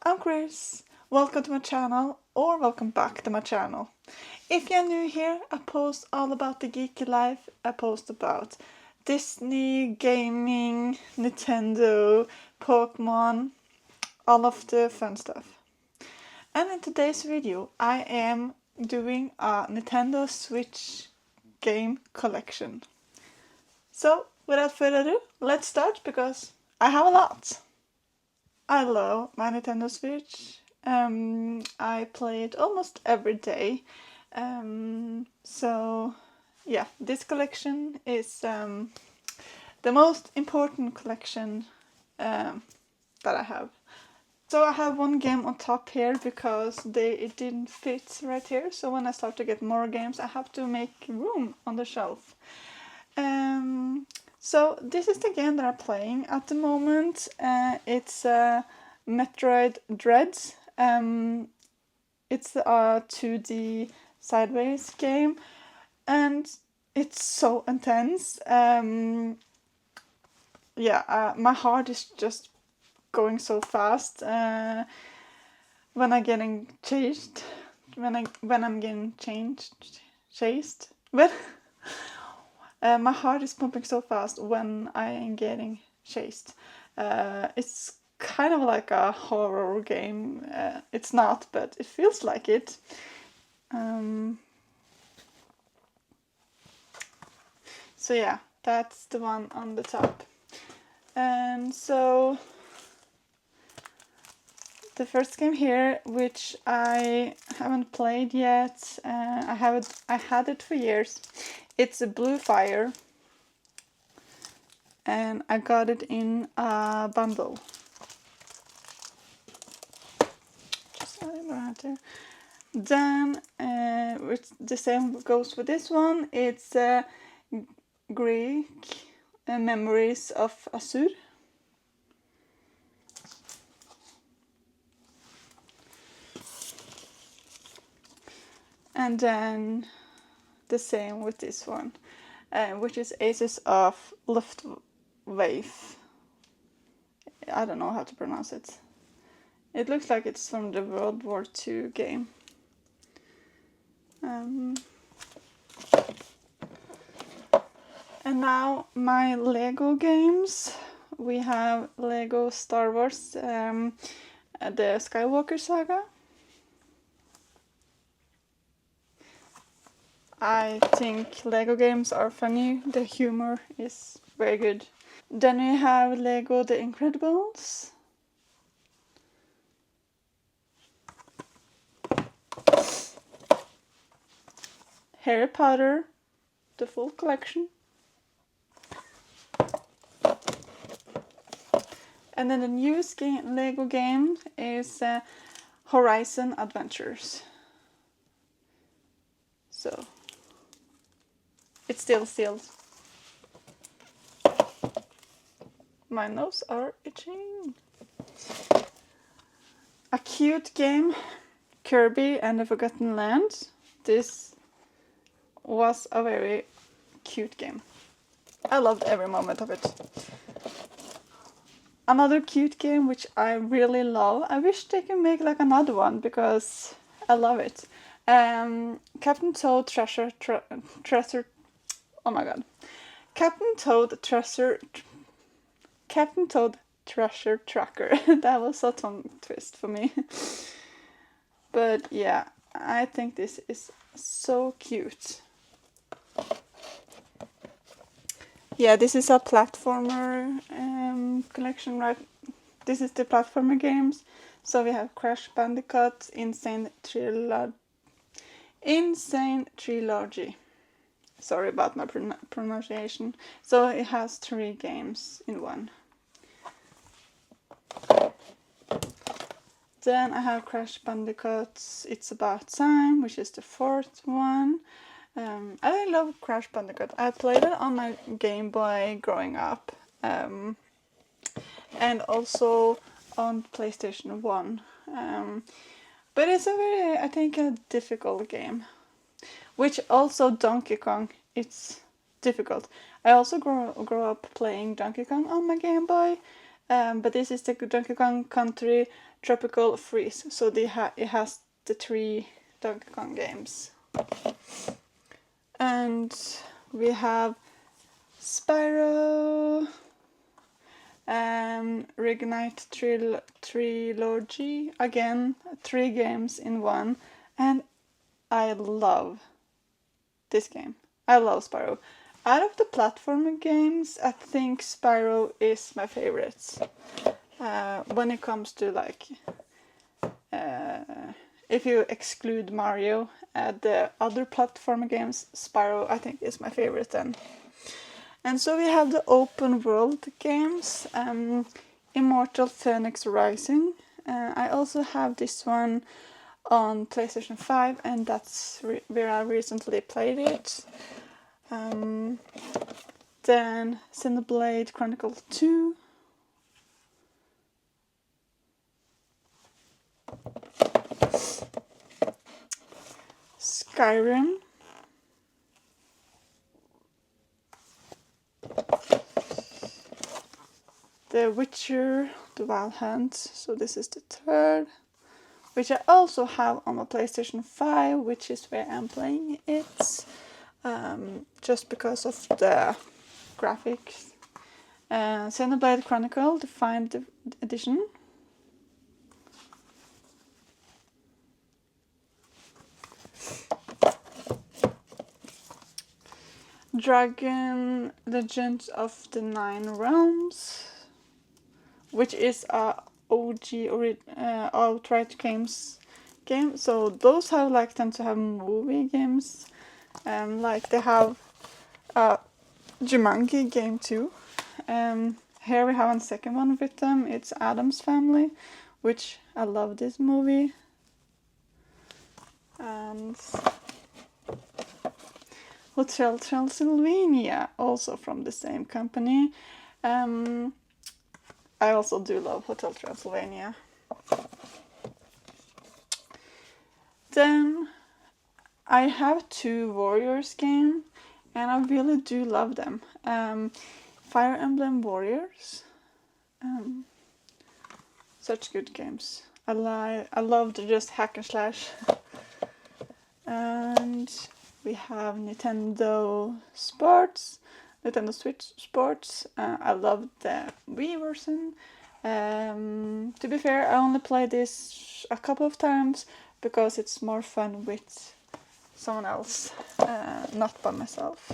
I'm Chris. Welcome to my channel, or welcome back to my channel. If you're new here, I post all about the geeky life. I post about Disney, gaming, Nintendo, Pokemon, all of the fun stuff. And in today's video, I am doing a Nintendo Switch game collection. So, without further ado, let's start because I have a lot. I love my Nintendo Switch. I play it almost every day. So yeah, this collection is the most important collection that I have. So I have one game on top here because it didn't fit right here. So when I start to get more games, I have to make room on the shelf. So this is the game that I'm playing at the moment. It's Metroid Dread. It's a 2D sideways game, and it's so intense. My heart is just going so fast when I'm getting chased. When I'm getting chased. My heart is pumping so fast when I am getting chased. It's kind of like a horror game. It's not, but it feels like it. So yeah, that's the one on the top. And so the first game here, which I haven't played yet, I had it for years. It's a Blue Fire, and I got it in a bundle. Then, which the same goes for this one. It's Greek Memories of Azur. And then the same with this one, which is Aces of Luftwaffe. I don't know how to pronounce it. It looks like it's from the World War II game. And now my Lego games. We have Lego Star Wars, the Skywalker Saga. I think Lego games are funny. The humor is very good. Then we have Lego The Incredibles. Harry Potter, the full collection. And then the newest Lego game is Horizon Adventures. So it still seals. My nose are itching. A cute game, Kirby and the Forgotten Land. This was a very cute game. I loved every moment of it. Another cute game which I really love. I wish they could make like another one because I love it. Captain Toad Treasure. Oh my god. Captain Toad Treasure Tracker. That was a tongue twist for me. But yeah, I think this is so cute. Yeah, this is a platformer collection, right? This is the platformer games. So we have Crash Bandicoot, Insane Trilogy. Sorry about my pronunciation. So it has 3 games in one. Then I have Crash Bandicoot, It's About Time, which is the 4th one. I love Crash Bandicoot. I played it on my Game Boy growing up. And also on PlayStation 1. But it's I think a difficult game. Which also Donkey Kong, it's difficult. I also grew up playing Donkey Kong on my Game Boy. but this is the Donkey Kong Country Tropical Freeze. So it has the 3 Donkey Kong games. And we have Spyro, Reignite Trilogy, again 3 games in one, and I love this game. I love Spyro. Out of the platformer games, I think Spyro is my favorite. When it comes to like, if you exclude Mario, the other platformer games, Spyro I think is my favorite then. And so we have the open world games, Immortal Phoenix Rising. I also have this one on PlayStation 5, and that's where I recently played it. Then Xenoblade Chronicles 2. Skyrim. The Witcher, The Wild Hunt, so this is the 3rd, which I also have on my PlayStation 5, which is where I'm playing it, just because of the graphics. Xenoblade Chronicle, the 5th edition. Dragon Legend of the 9 Realms, which is a OG outright game. So those have like tend to have movie games, like they have Jumanji game too. Here we have a second one with them. It's Addams Family, which I love this movie. And Hotel Transylvania, also from the same company. I also do love Hotel Transylvania. Then I have 2 Warriors games, and I really do love them. Fire Emblem Warriors. Such good games. I love to just hack and slash. And we have Nintendo Switch Sports. I love the Wii version. To be fair, I only played this a couple of times because it's more fun with someone else, not by myself.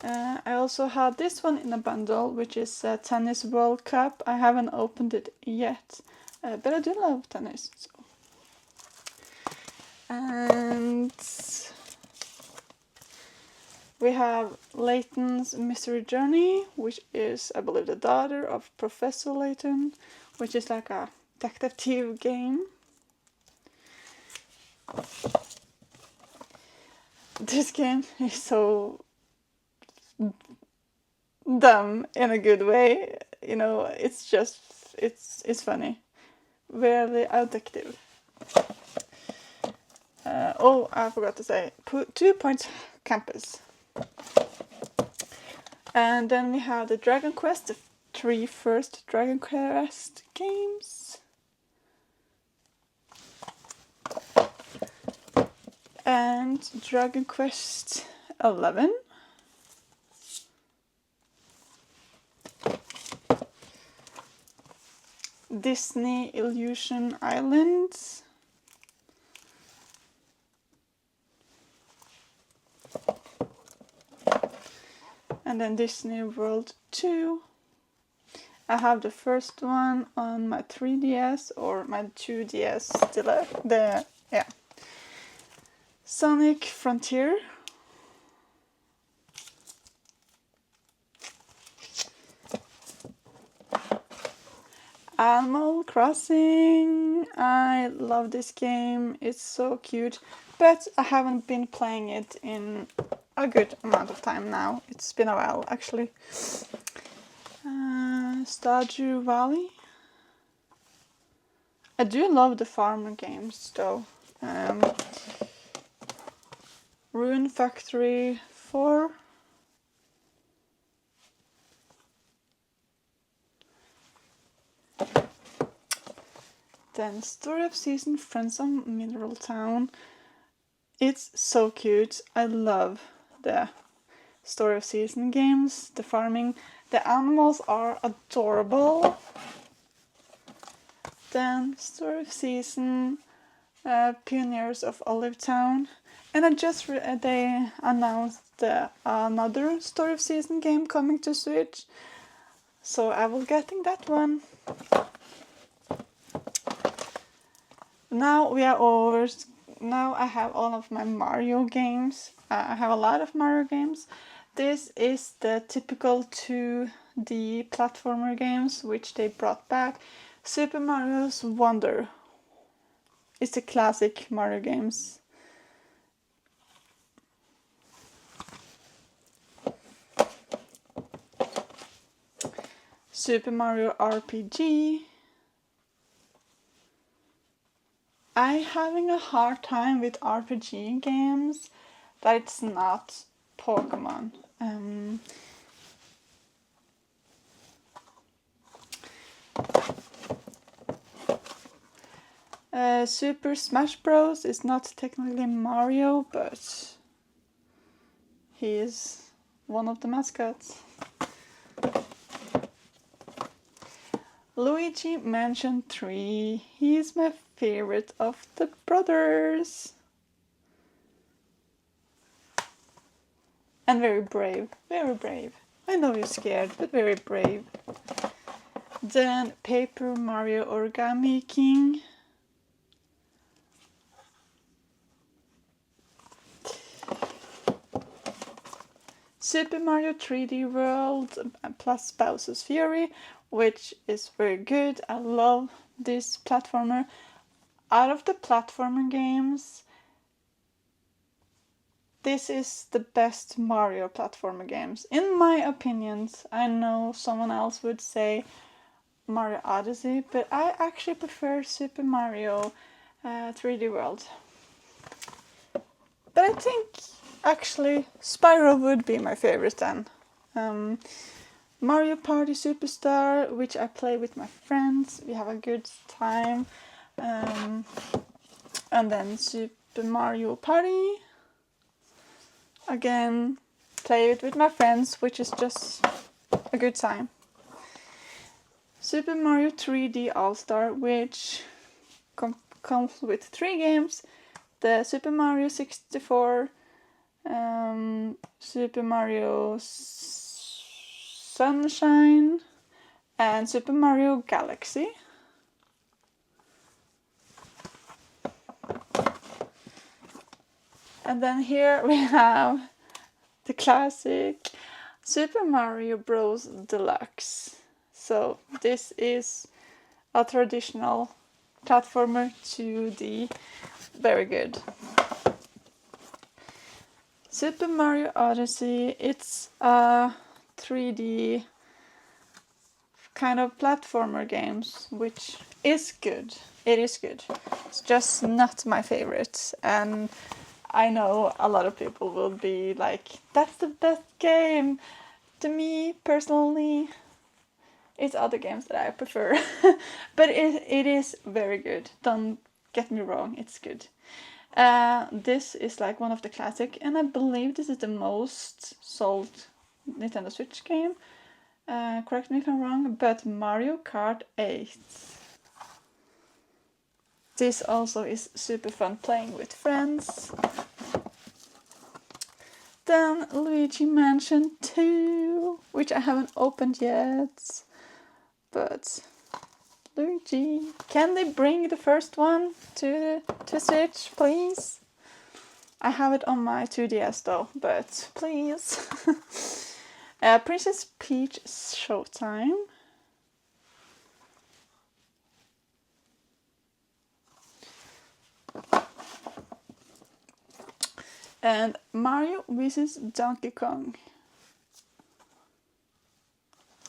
I also had this one in a bundle, which is Tennis World Cup. I haven't opened it yet, but I do love tennis. So. And we have Layton's Mystery Journey, which is, I believe, the daughter of Professor Layton, which is like a detective game. This game is so dumb in a good way. You know, it's just, it's funny. Really addictive. I forgot to say, 2 Points Campus. And then we have the Dragon Quest, the 3 first Dragon Quest games. And Dragon Quest 11. Disney Illusion Islands. And then Disney World 2. I have the first one on my 3DS or my 2DS still. Sonic Frontier. Animal Crossing. I love this game. It's so cute, but I haven't been playing it in a good amount of time now. It's been a while actually. Stardew Valley. I do love the farmer games though. Rune Factory 4. Then Story of Season, Friends of Mineral Town. It's so cute. I love the Story of Season games, the farming. The animals are adorable. Then Story of Season, Pioneers of Olive Town. And I just they announced another Story of Season game coming to Switch. So I will getting that one. Now we are over. Now I have all of my Mario games. I have a lot of Mario games. This is the typical 2D platformer games which they brought back. Super Mario's Wonder. It's the classic Mario games. Super Mario RPG. I'm having a hard time with RPG games that it's not Pokemon. Super Smash Bros. Is not technically Mario, but he is one of the mascots. Luigi Mansion 3. He's my favorite of the brothers. And very brave. Very brave. I know you're scared, but very brave. Then Paper Mario Origami King. Super Mario 3D World plus Bowser's Fury, which is very good. I love this platformer. Out of the platformer games, this is the best Mario platformer games. In my opinions, I know someone else would say Mario Odyssey, but I actually prefer Super Mario 3D World. But I think actually Spyro would be my favorite then. Mario Party Superstar, which I play with my friends. We have a good time. And then Super Mario Party. Again, play it with my friends, which is just a good time. Super Mario 3D All-Star, which comes with 3 games. The Super Mario 64, Super Mario Sunshine, and Super Mario Galaxy. And then here we have the classic Super Mario Bros. Deluxe. So this is a traditional platformer 2D. Very good. Super Mario Odyssey, it's a 3D kind of platformer games, which is good. It is good. It's just not my favorite. And I know a lot of people will be like, that's the best game. To me, personally, it's other games that I prefer. But it is very good. Don't get me wrong, it's good. This is like one of the classic, and I believe this is the most sold Nintendo Switch game. Correct me if I'm wrong, but Mario Kart 8. This also is super fun playing with friends. Then Luigi Mansion 2, which I haven't opened yet. But Luigi, can they bring the first one to Switch, please? I have it on my 2DS though, but please. Princess Peach Showtime. And Mario vs. Donkey Kong.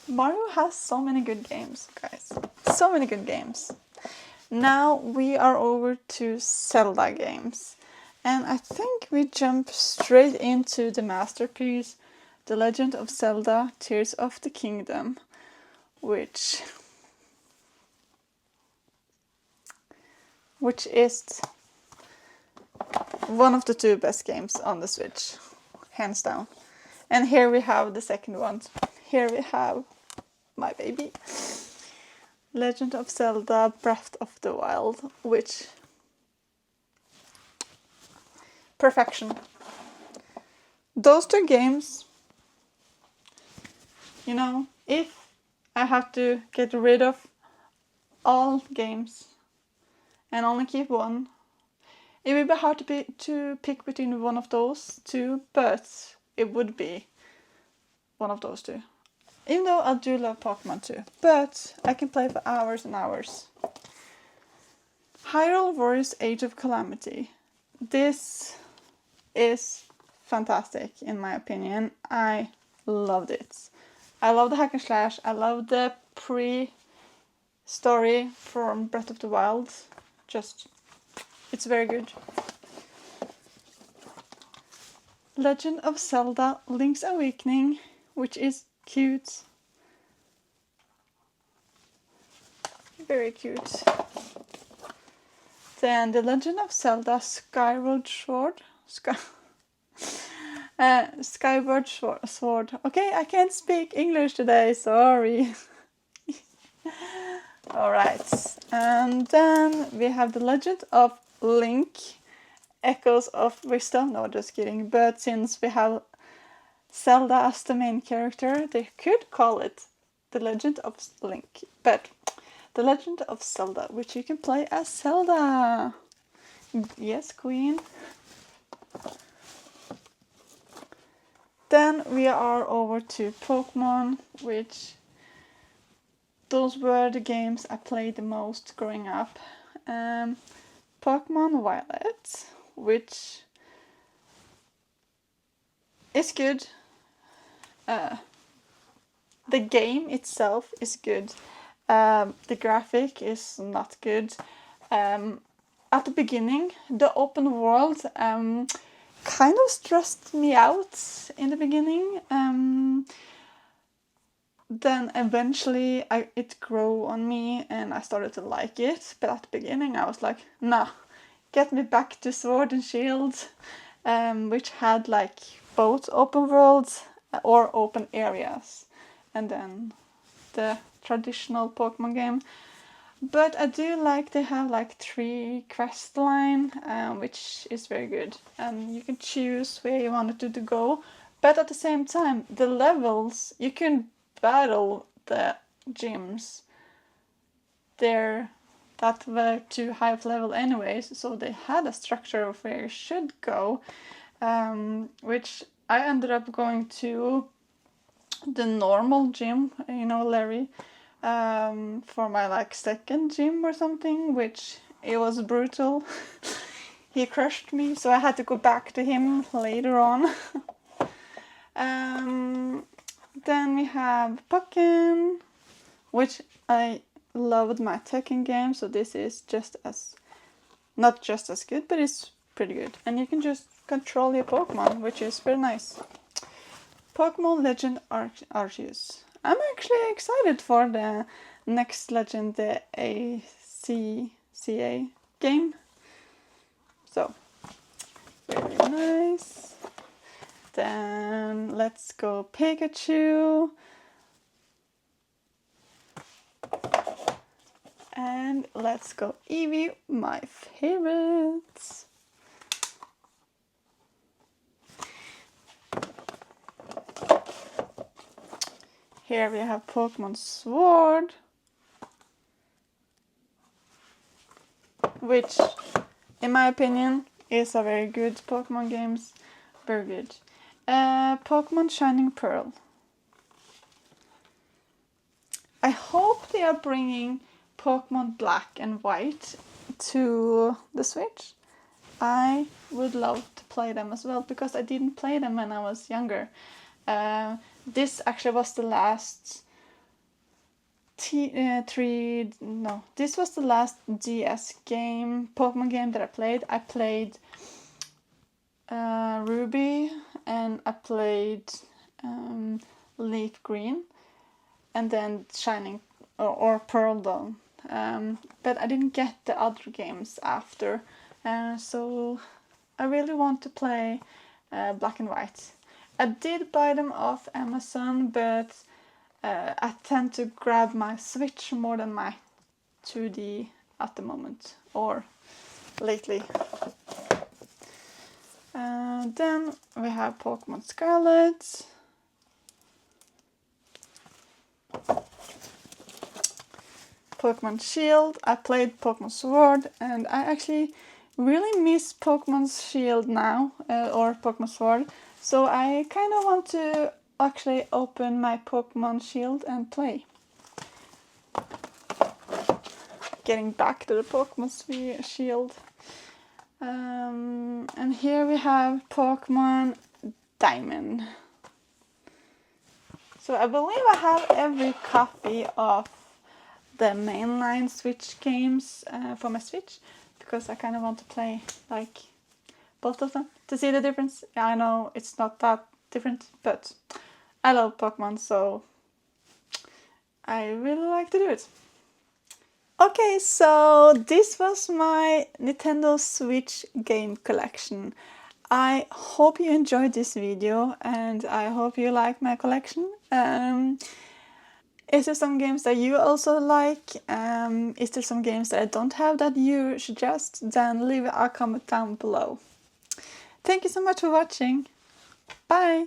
Mario has so many good games, guys. So many good games. Now we are over to Zelda games. And I think we jump straight into the masterpiece, The Legend of Zelda, Tears of the Kingdom, which which is one of the 2 best games on the Switch, hands down. And here we have the second one. Here we have my baby, Legend of Zelda Breath of the Wild, which perfection. Those 2 games, you know, if I have to get rid of all games and only keep one, it would be hard to pick between one of those 2, but it would be one of those 2. Even though I do love Pokemon too, but I can play for hours and hours. Hyrule Warriors Age of Calamity. This is fantastic in my opinion. I loved it. I love the hack and slash. I love the pre-story from Breath of the Wild. It's very good. Legend of Zelda Link's Awakening, which is cute. Very cute. Then The Legend of Zelda Skyward Sword. Skyward Sword. Okay, I can't speak English today, sorry. Alright, and then we have The Legend of Link, Echoes of Wisdom. No, just kidding. But since we have Zelda as the main character, they could call it The Legend of Link. But The Legend of Zelda, which you can play as Zelda. Yes, Queen. Then we are over to Pokemon, which those were the games I played the most growing up. Pokemon Violet, which is good. The game itself is good. The graphic is not good. At the beginning, the open world kind of stressed me out in the beginning. Then eventually it grew on me and I started to like it. But at the beginning I was like, nah, get me back to Sword and Shield, which had like both open worlds or open areas. And then the traditional Pokemon game. But I do like they have like 3 quest line, which is very good. And you can choose where you want it to go. But at the same time, the levels, you can battle the gyms. That were too high of level anyways, so they had a structure of where you should go, which I ended up going to the normal gym, Larry, for my like second gym or something, which it was brutal. He crushed me, so I had to go back to him later on. Then we have Pokken, which I loved my Tekken game, so this is not just as good, but it's pretty good. And you can just control your Pokemon, which is very nice. Pokemon Legend Arceus. I'm actually excited for the next Legend, the ACCA game. So, very nice. Then let's go Pikachu. And let's go Eevee, my favorites. Here we have Pokemon Sword, which, in my opinion, is a very good Pokemon game. Very good. Pokemon Shining Pearl. I hope they are bringing Pokemon Black and White to the Switch. I would love to play them as well, because I didn't play them when I was younger. This actually was the last this was the last DS game, Pokemon game that I played. I played Ruby and I played Leaf Green, and then Shining or Pearl Dawn. but I didn't get the other games after, so I really want to play Black and White. I did buy them off Amazon, but I tend to grab my Switch more than my 2D at the moment, or lately. Then we have Pokemon Scarlet. Pokemon Shield. I played Pokemon Sword, and I actually really miss Pokemon Shield now, or Pokemon Sword. So I kind of want to actually open my Pokemon Shield and play. Getting back to the Pokemon Shield. And here we have Pokemon Diamond. So I believe I have every copy of the mainline Switch games for my Switch, because I kind of want to play like both of them to see the difference. Yeah, I know it's not that different, but I love Pokemon, so I really like to do it. Okay, so this was my Nintendo Switch game collection. I hope you enjoyed this video, and I hope you like my collection. Is there some games that you also like? Is there some games that I don't have that you suggest? Then leave a comment down below. Thank you so much for watching. Bye!